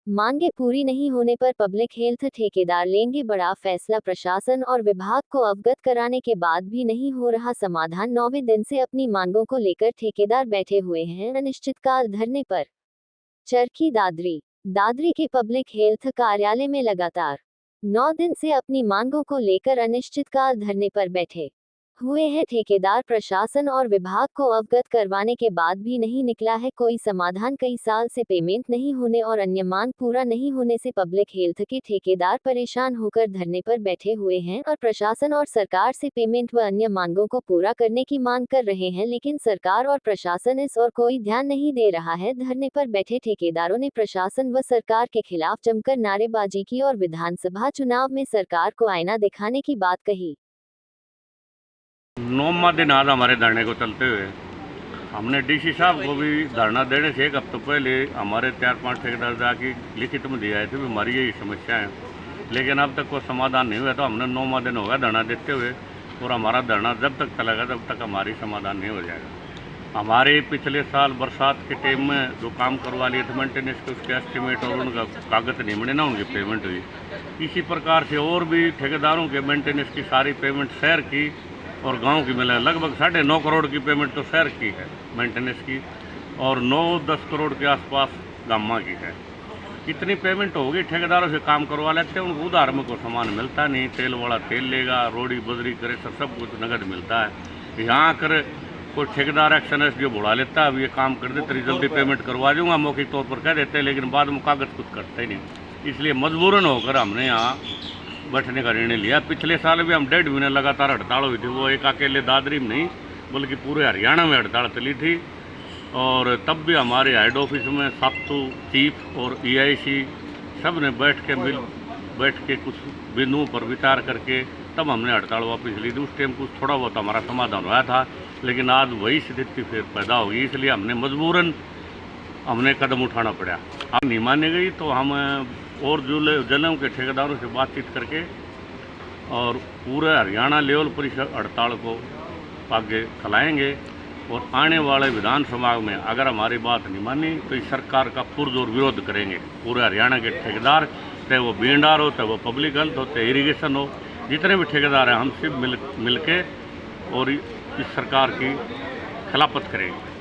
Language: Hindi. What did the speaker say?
मांगे पूरी नहीं होने पर पब्लिक हेल्थ ठेकेदार लेंगे बड़ा फैसला। प्रशासन और विभाग को अवगत कराने के बाद भी नहीं हो रहा समाधान। 9वें दिन से अपनी मांगों को लेकर ठेकेदार बैठे हुए हैं अनिश्चितकाल धरने पर। चरखी दादरी दादरी के पब्लिक हेल्थ कार्यालय में लगातार 9 दिन से अपनी मांगों को लेकर अनिश्चितकाल धरने पर बैठे हुए हैं ठेकेदार। प्रशासन और विभाग को अवगत करवाने के बाद भी नहीं निकला है कोई समाधान। कई साल से पेमेंट नहीं होने और अन्य मांग पूरा नहीं होने से पब्लिक हेल्थ के ठेकेदार परेशान होकर धरने पर बैठे हुए हैं और प्रशासन और सरकार से पेमेंट व अन्य मांगों को पूरा करने की मांग कर रहे हैं, लेकिन सरकार और प्रशासन इस और कोई ध्यान नहीं दे रहा है। धरने पर बैठे ठेकेदारों ने प्रशासन व सरकार के खिलाफ जमकर नारेबाजी की और विधानसभा चुनाव में सरकार को आईना दिखाने की बात कही। 9वां दिन आज हमारे धरने को चलते हुए हमने डीसी साहब को भी धरना देने से एक हफ्ते पहले हमारे 4-5 ठेकेदार जाके लिखित में दिया है कि हमारी यही समस्या है, लेकिन अब तक कोई समाधान नहीं हुआ। तो हमने 9वां दिन हो गया धरना देते हुए और हमारा धरना जब तक चलेगा तब तक हमारी समाधान नहीं हो जाएगा। हमारे पिछले साल बरसात के टाइम में जो काम करवा लिए थे मेंटेनेंस के, उसके एस्टिमेट और उनका कागज नहीं बने ना, उनकी पेमेंट हुई। इसी प्रकार से और भी ठेकेदारों के मेंटेनेंस की सारी पेमेंट शहर की और गांव की मिला लगभग 9.5 करोड़ की पेमेंट तो शहर की है मेंटेनेंस की और 9-10 करोड़ के आसपास गामा की है। इतनी पेमेंट होगी, ठेकेदारों से काम करवा लेते हैं, उनको उधार में कोई सामान मिलता नहीं। तेल वाला तेल लेगा, रोड़ी बजरी करे सब कुछ नगद मिलता है। यहाँ आकर कोई ठेकेदार एक्शन एस जो बुढ़ा लेता है, अब ये काम कर दे तेरी जल्दी पेमेंट करवा दूँगा मौखिक तौर पर कह देते हैं, लेकिन बाद में कागज कुछ करते ही नहीं। इसलिए मजबूरन होकर हमने यहाँ बैठने का निर्णय लिया। पिछले साल भी हम 1.5 महीने लगातार हड़ताल हुई थी, वो एक अकेले दादरी में नहीं बल्कि पूरे हरियाणा में हड़ताल चली थी। और तब भी हमारे हेड ऑफिस में सातू चीफ और EIC सब ने बैठ के कुछ बिंदुओं पर विचार करके तब हमने हड़ताल वापस ली थी। उस टाइम कुछ थोड़ा बहुत हमारा समाधान हुआ था, लेकिन आज वही स्थिति फिर पैदा होगी, इसलिए हमने मजबूरन कदम उठाना पड़ा। अब नहीं मानी गई तो हम और जिलों के ठेकेदारों से बातचीत करके और पूरे हरियाणा लेवल पर इस हड़ताल को आगे चलाएंगे। और आने वाले विधानसभा में अगर हमारी बात नहीं मानी तो इस सरकार का पुरजोर विरोध करेंगे। पूरे हरियाणा के ठेकेदार, चाहे वो बीएनआर हो, चाहे वो पब्लिक हेल्थ हो, चाहे इरीगेशन हो, जितने भी ठेकेदार हैं हम सब मिल के और इस सरकार की खिलाफत करेंगे।